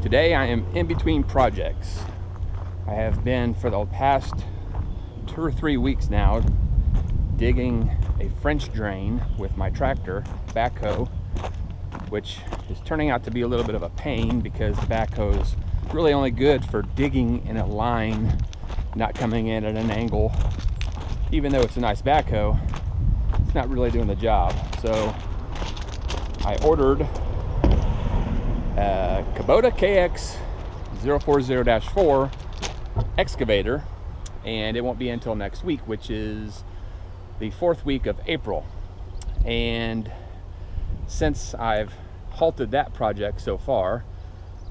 Today I am in between projects. I have been for the past 2 or 3 weeks now digging a French drain with my tractor backhoe, which is turning out to be a little bit of a pain because the backhoe is really only good for digging in a line, not coming in at an angle. Even though it's a nice backhoe, it's not really doing the job. So I ordered a Kubota KX 040-4 excavator, and it won't be until next week, which is the 4th week of April. And since I've halted that project so far,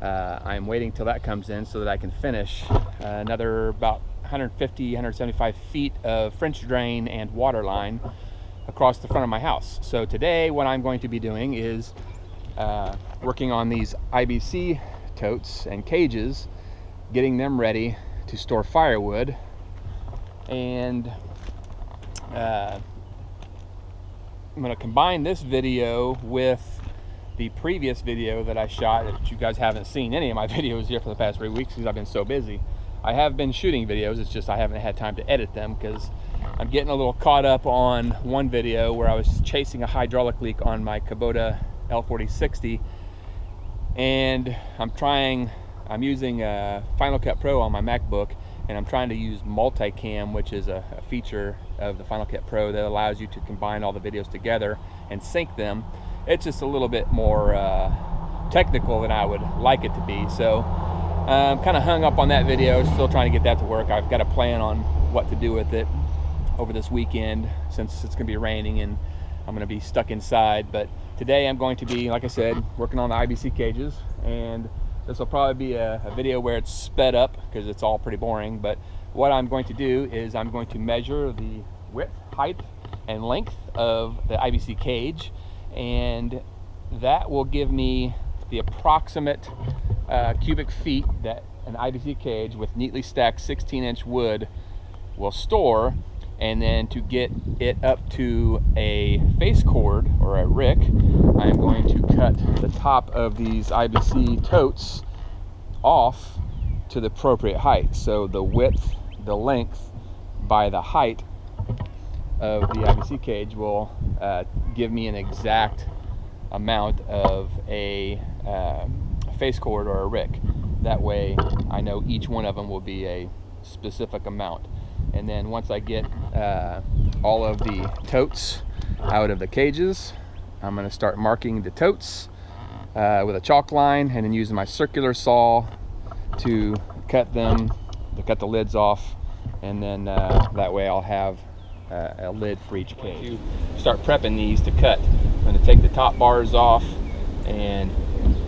I'm waiting till that comes in so that I can finish another about 150-175 feet of French drain and water line across the front of my house. So today what I'm going to be doing is working on these IBC totes and cages, getting them ready to store firewood. And I'm going to combine this video with the previous video that I shot that you guys haven't seen any of my videos here for the past 3 weeks because I've been so busy. I have been shooting videos, it's just I haven't had time to edit them because I'm getting a little caught up on one video where I was chasing a hydraulic leak on my Kubota L4060, and I'm using Final Cut Pro on my MacBook, and I'm trying to use multicam, which is a feature of the Final Cut Pro that allows you to combine all the videos together and sync them. It's just a little bit more technical than I would like it to be. So I'm kind of hung up on that video, still trying to get that to work. I've got a plan on what to do with it over this weekend since it's going to be raining and I'm going to be stuck inside. But today I'm going to be, like I said, working on the IBC cages, and this will probably be a video where it's sped up because it's all pretty boring. But what I'm going to do is I'm going to measure the width, height, and length of the IBC cage, and that will give me the approximate cubic feet that an IBC cage with neatly stacked 16-inch wood will store. And then to get it up to a face cord or a rick, I'm going to cut the top of these IBC totes off to the appropriate height. So the width, the length by the height of the IBC cage will give me an exact amount of a face cord or a rick. That way I know each one of them will be a specific amount. And then once I get all of the totes out of the cages, I'm going to start marking the totes with a chalk line, and then using my circular saw to cut the lids off, and then that way I'll have a lid for each cage. To start prepping these to cut, I'm going to take the top bars off, and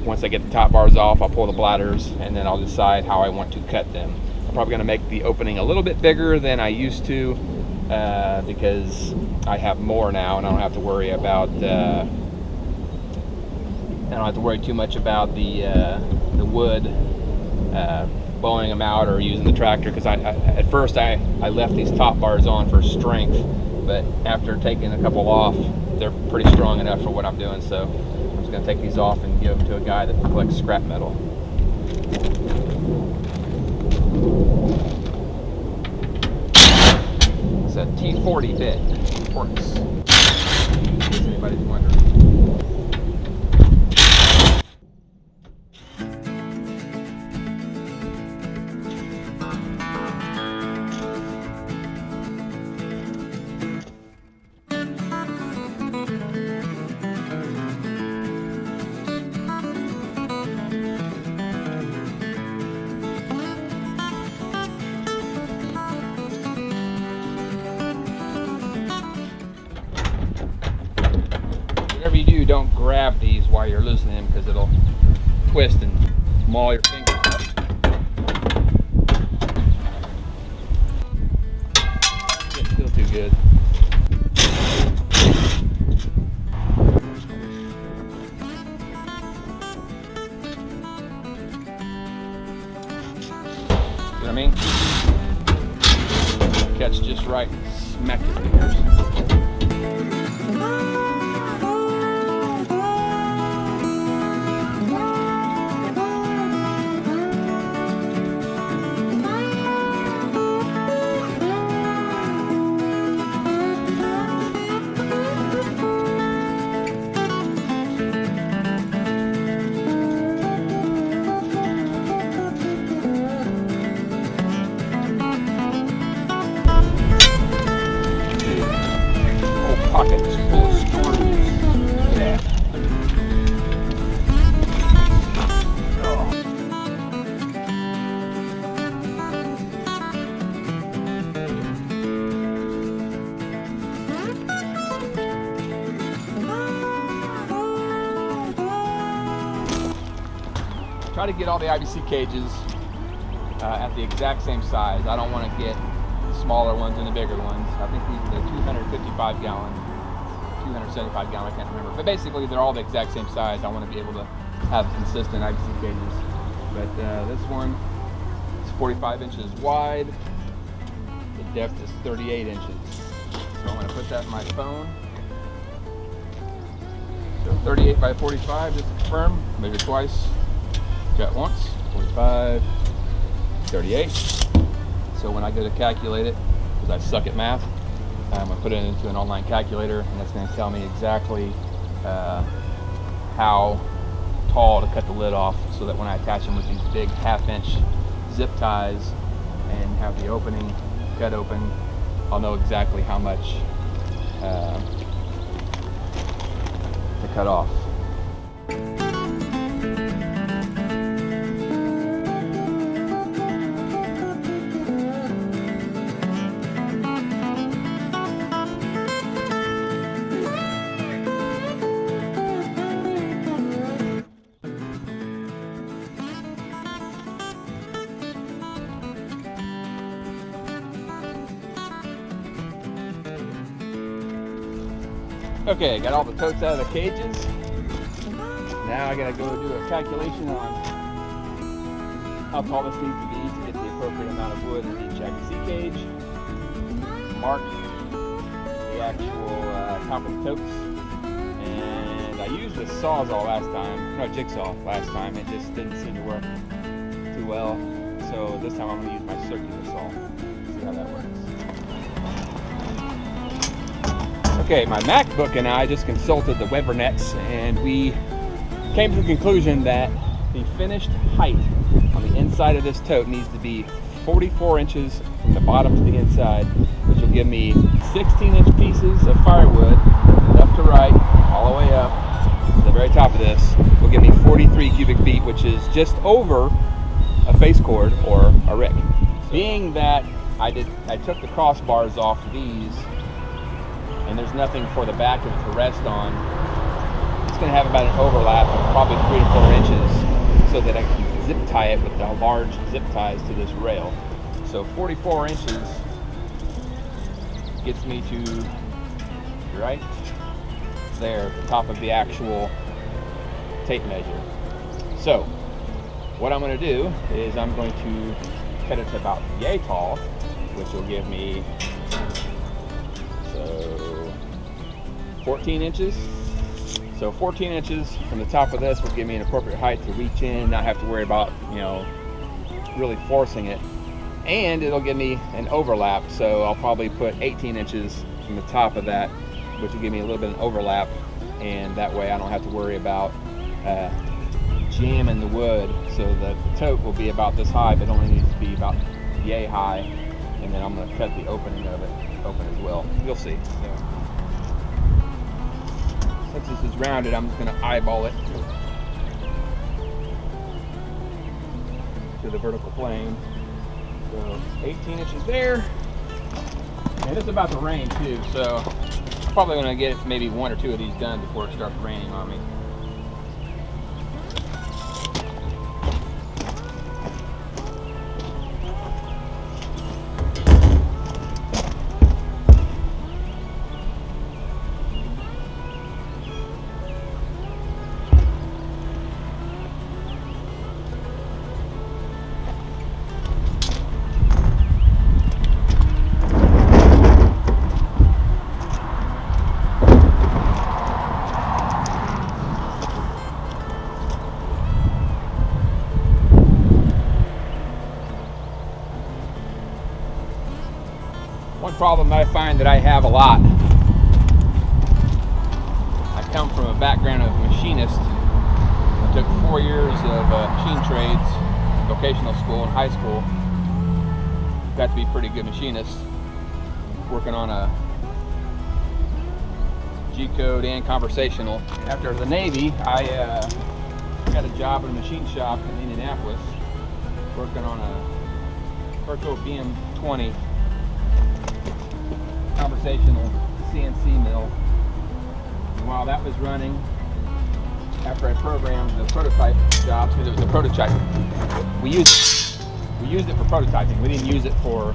once I get the top bars off, I'll pull the bladders, and then I'll decide how I want to cut them. I'm probably going to make the opening a little bit bigger than I used to because I have more now, and I don't have to worry about too much about the wood blowing them out or using the tractor, because at first I left these top bars on for strength, but after taking a couple off, they're pretty strong enough for what I'm doing. So I'm just going to take these off and give them to a guy that collects scrap metal. It's a T40 bit, Torx, in case anybody's wondering. Whatever you do, don't grab these while you're loosening them because it'll twist and maul your fingers up. Doesn't feel too good. You know what I mean? Catch just right, smack your fingers. try to get all the IBC cages at the exact same size. I don't want to get the smaller ones and the bigger ones. I think these are the 255 gallon, 275 gallon, I can't remember. But basically they're all the exact same size. I want to be able to have consistent IBC cages. But this one is 45 inches wide. The depth is 38 inches. So I'm going to put that in my phone. So 38 by 45, just to confirm. Measure twice. Cut once. 45, 38. So when I go to calculate it, because I suck at math, I'm going to put it into an online calculator, and it's going to tell me exactly how tall to cut the lid off, so that when I attach them with these big 1/2 inch zip ties and have the opening cut open, I'll know exactly how much to cut off. Okay, got all the totes out of the cages. Now I gotta go do a calculation on how tall this needs to be to get the appropriate amount of wood in each IBC cage. Mark the actual top of the totes. And I used this Sawzall last time, no, jigsaw last time. It just didn't seem to work too well. So this time I'm gonna use my circular saw. See how that works. Okay, my MacBook and I just consulted the Weber nets, and we came to the conclusion that the finished height on the inside of this tote needs to be 44 inches from the bottom to the inside, which will give me 16-inch pieces of firewood, left to right, all the way up to the very top of this. Will give me 43 cubic feet, which is just over a face cord or a rick. Being that I took the crossbars off these, and there's nothing for the back of it to rest on, it's going to have about an overlap of probably 3 to 4 inches, so that I can zip tie it with the large zip ties to this rail. So 44 inches gets me to right there, the top of the actual tape measure. So what I'm going to do is I'm going to cut it to about yay tall, which will give me 14 inches. So 14 inches from the top of this will give me an appropriate height to reach in, not have to worry about, really forcing it. And it'll give me an overlap, so I'll probably put 18 inches from the top of that, which will give me a little bit of an overlap, and that way I don't have to worry about jamming the wood. So the tote will be about this high, but only needs to be about yay high, and then I'm going to cut the opening of it open as well. You'll see. So, since this is rounded, I'm just going to eyeball it to the vertical plane. So 18 inches there, and it's about to rain too, so I'm probably going to get maybe 1 or 2 of these done before it starts raining on me. One problem that I find that I have a lot, I come from a background of machinist. I took 4 years of machine trades, vocational school and high school. Got to be a pretty good machinist, working on a G-code and conversational. After the Navy, I got a job at a machine shop in Indianapolis, working on a Virtual BM20 conversational CNC mill. And while that was running, I after I programmed the prototype job, because it was a prototype. We used it for prototyping. We didn't use it for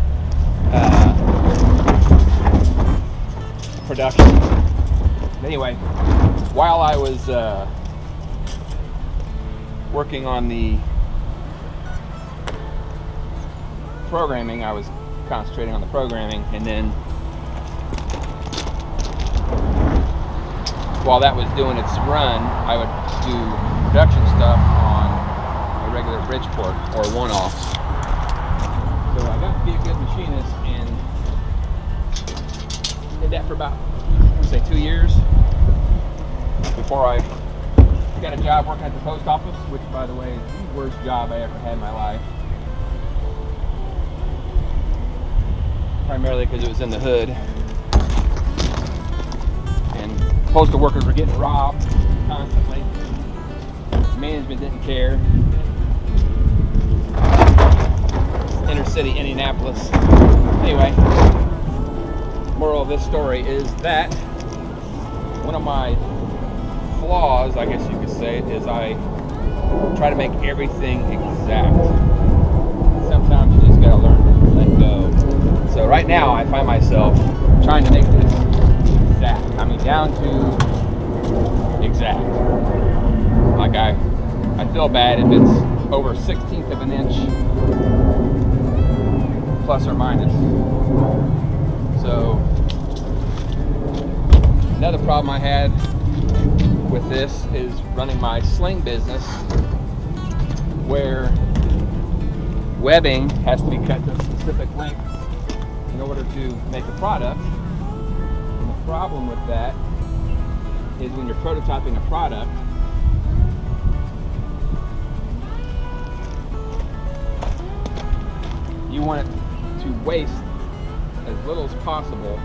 production. Anyway, while I was working on the programming, I was concentrating on the programming, and then while that was doing its run, I would do production stuff on a regular Bridgeport or one-offs. So I got to be a good machinist and did that for about, I would say, 2 years before I got a job working at the post office, which, by the way, is the worst job I ever had in my life. Primarily because it was in the hood, and postal workers were getting robbed constantly. Management didn't care. Inner city Indianapolis. Anyway, moral of this story is that one of my flaws, I guess you could say, is I try to make everything exact. Sometimes you just gotta learn to let go. So right now I find myself trying to make this exact. I mean, down to exact. Like I feel bad if it's over 1/16 of an inch, plus or minus. So another problem I had with this is running my sling business, where webbing has to be cut to a specific length in order to make a product. And the problem with that is when you're prototyping a product, you want it to waste as little as possible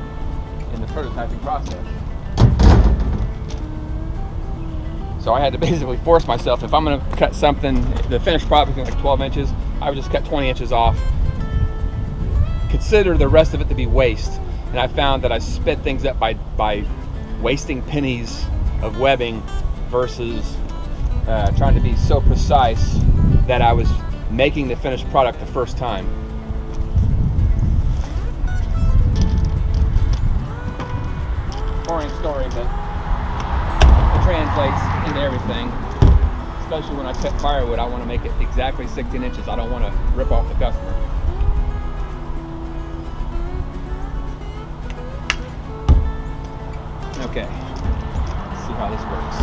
in the prototyping process. So I had to basically force myself, if I'm going to cut something, the finished product is like 12 inches, I would just cut 20 inches off. Consider the rest of it to be waste. And I found that I sped things up by wasting pennies of webbing versus trying to be so precise that I was making the finished product the first time. Boring story, but it translates into everything. Especially when I cut firewood, I want to make it exactly 16 inches. I don't want to rip off the customer. Okay, let's see how this works.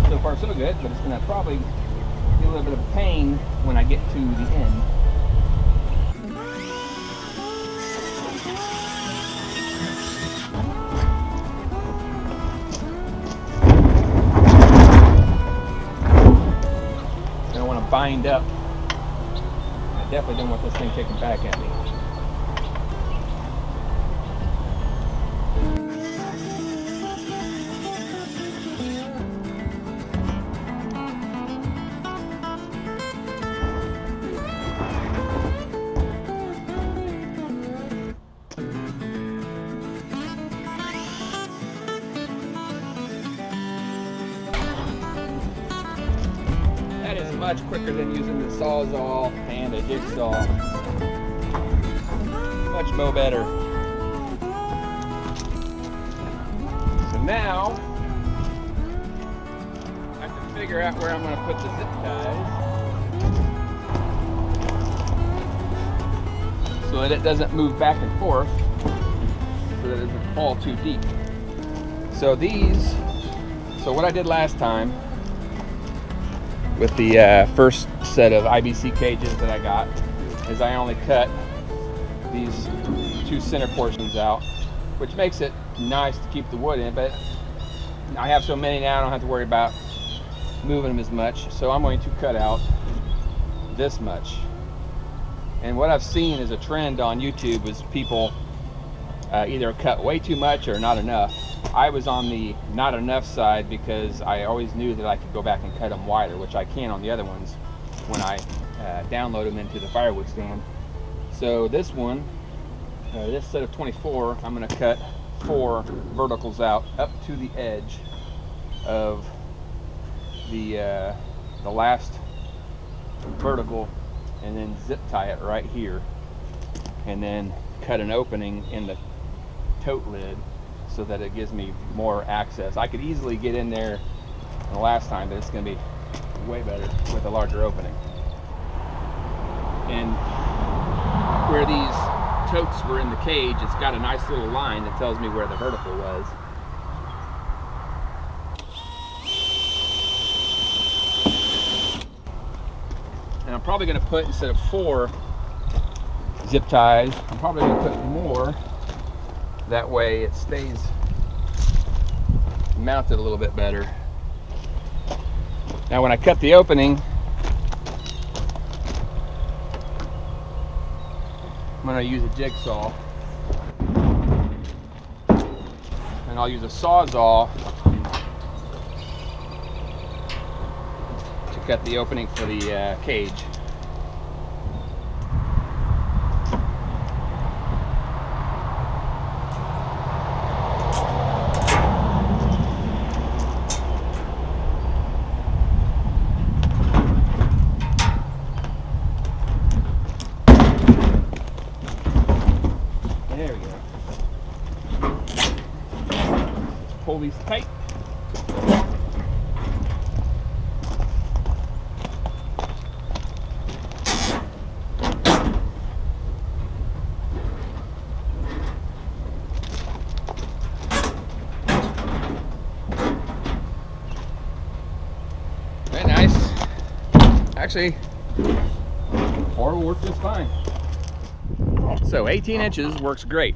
So far so good, but it's going to probably be a little bit of pain when I get to the end. I don't want to bind up. I definitely don't want this thing kicking back at me. That is much quicker than using the Sawzall and a jigsaw. Much more better. So now I have to figure out where I'm going to put the zip ties so that it doesn't move back and forth, so that it doesn't fall too deep. So what I did last time with the first set of IBC cages that I got is I only cut these two center portions out, which makes it nice to keep the wood in, but I have so many now I don't have to worry about moving them as much. So I'm going to cut out this much. And what I've seen as a trend on YouTube is people either cut way too much or not enough. I was on the not enough side because I always knew that I could go back and cut them wider, which I can on the other ones when I download them into the firewood stand. So this one, this set of 24, I'm going to cut 4 verticals out up to the edge of the last vertical, and then zip tie it right here, and then cut an opening in the tote lid so that it gives me more access. I could easily get in there the last time, but it's going to be way better with a larger opening. And where these totes were in the cage, it's got a nice little line that tells me where the vertical was. And I'm probably going to put, instead of 4 zip ties, I'm probably going to put more. That way it stays mounted a little bit better. Now when I cut the opening, I'm going to use a jigsaw. And I'll use a sawzall to cut the opening for the cage. There we go. Pull these tight. Very nice. Actually, 4 will work just fine. So 18 inches works great.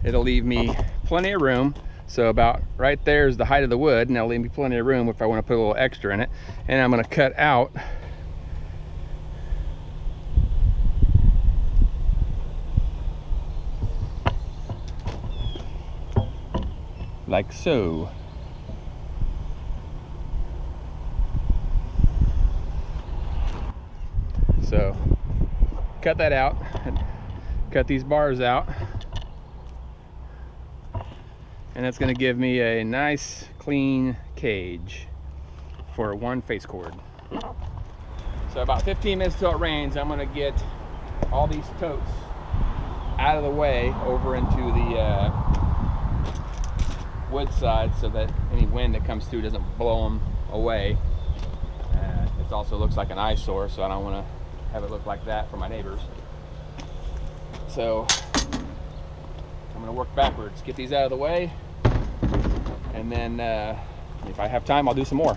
It'll leave me plenty of room. So about right there is the height of the wood, and that'll leave me plenty of room if I want to put a little extra in it. And I'm going to cut out like so. So cut that out and cut these bars out, and that's going to give me a nice clean cage for 1 face cord. So about 15 minutes till it rains, I'm going to get all these totes out of the way over into the wood side so that any wind that comes through doesn't blow them away. It also looks like an eyesore, so I don't want to have it look like that for my neighbors. So I'm going to work backwards, get these out of the way, and then if I have time, I'll do some more.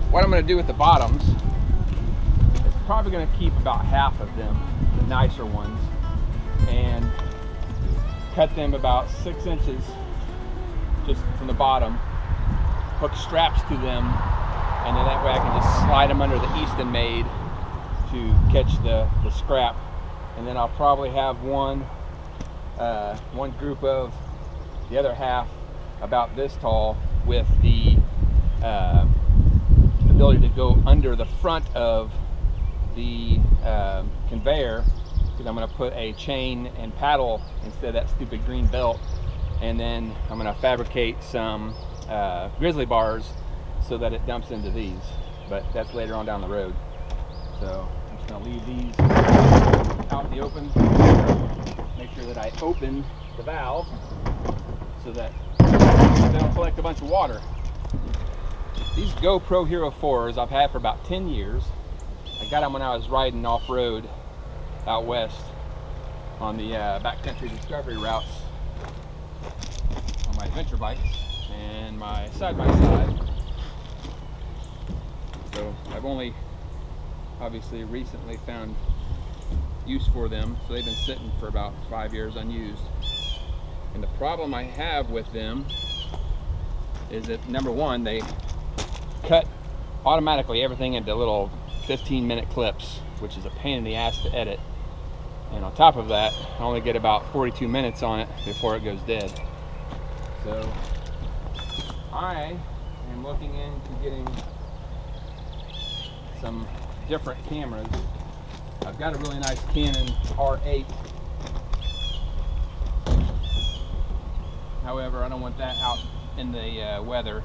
What I'm going to do with the bottoms is probably going to keep about half of them, the nicer ones, and cut them about 6 inches just from the bottom, hook straps to them, and then that way I can just slide them under the Easton made to catch the scrap. And then I'll probably have one group of the other half about this tall with the ability to go under the front of the conveyor, because I'm going to put a chain and paddle instead of that stupid green belt, and then I'm going to fabricate some grizzly bars so that it dumps into these, but that's later on down the road. So I'm just going to leave these out in the open, make sure that I open the valve so that they don't collect a bunch of water. These GoPro Hero 4s I've had for about 10 years. I got them when I was riding off-road out west on the backcountry discovery routes on my adventure bikes and my side-by-side. So I've only obviously recently found use for them, so they've been sitting for about 5 years unused. And the problem I have with them is that, number one, they cut automatically everything into little 15-minute clips, which is a pain in the ass to edit. And on top of that, I only get about 42 minutes on it before it goes dead. So I am looking into getting some different cameras. I've got a really nice Canon R8. However, I don't want that out in the weather.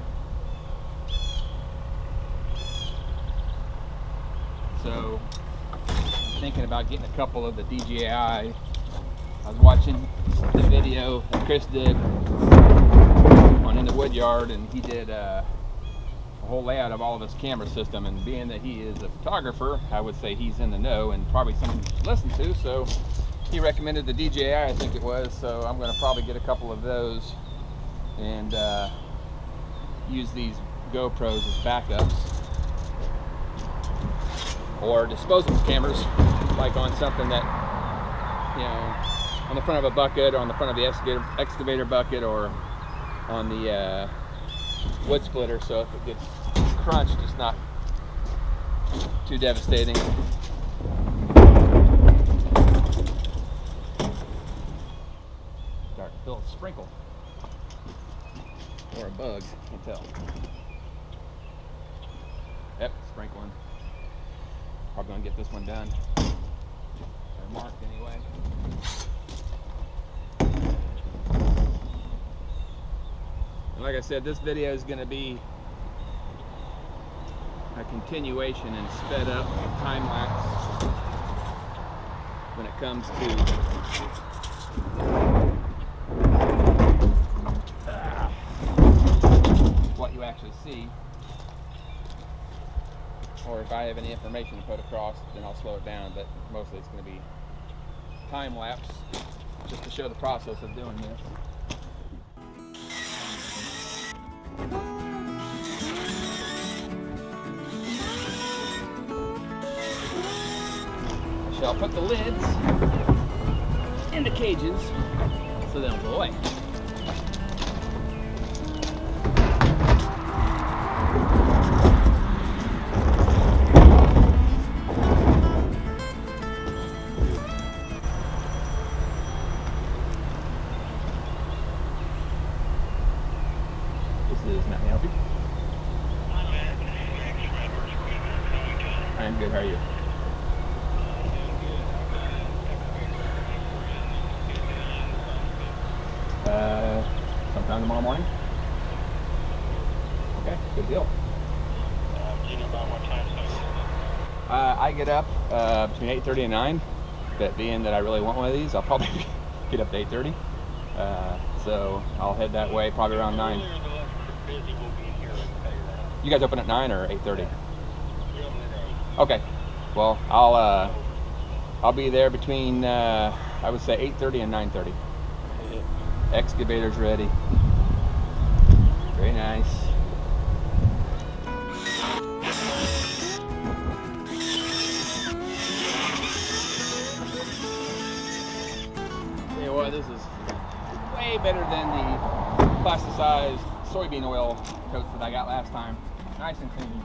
So I'm thinking about getting a couple of the DJI. I was watching the video that Chris did on In the Woodyard, and he did a whole layout of all of his camera system, and being that he is a photographer, I would say he's in the know and probably someone you should listen to. So he recommended the DJI, I think it was, so I'm going to probably get a couple of those and use these GoPros as backups, or disposable cameras, like on something that, you know, on the front of a bucket, or on the front of the excavator bucket, or on the wood splitter, so if it gets crunched, it's not too devastating. Start to feel a sprinkle. Or a bug, can't tell. Yep, sprinkling. Probably gonna get this one done. Or marked anyway. And like I said, this video is gonna be a continuation and sped up time lapse when it comes to what you actually see, or if I have any information to put across, then I'll slow it down, but mostly it's going to be time lapse just to show the process of doing this. I'll put the lids in the cages so they don't go away. This is Matt. May I help you? I'm good. How are you? Sometime tomorrow morning? Okay, good deal. Do you know about what time? I get up between 8:30 and 9. But being that I really want one of these, I'll probably get up to 8:30. So I'll head that way probably around 9. You guys open at 9 or 8:30? Okay. Well, I'll be there between I would say 8:30 and 9:30. Excavator's ready. Very nice. Tell you what, this is way better than the plasticized soybean oil coats that I got last time. Nice and clean.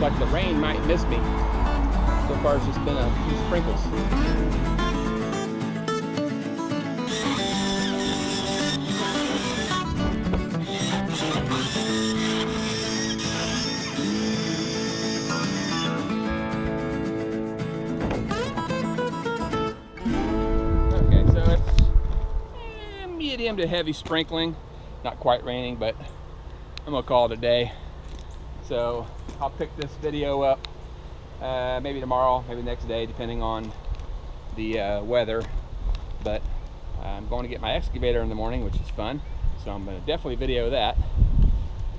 Like the rain might miss me. So far it's just been a few sprinkles. Okay, so it's medium to heavy sprinkling. Not quite raining, but I'm gonna call it a day. So I'll pick this video up maybe tomorrow, maybe next day, depending on the weather. But I'm going to get my excavator in the morning, which is fun. So I'm going to definitely video that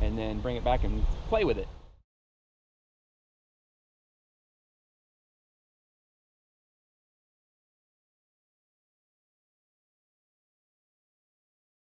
and then bring it back and play with it.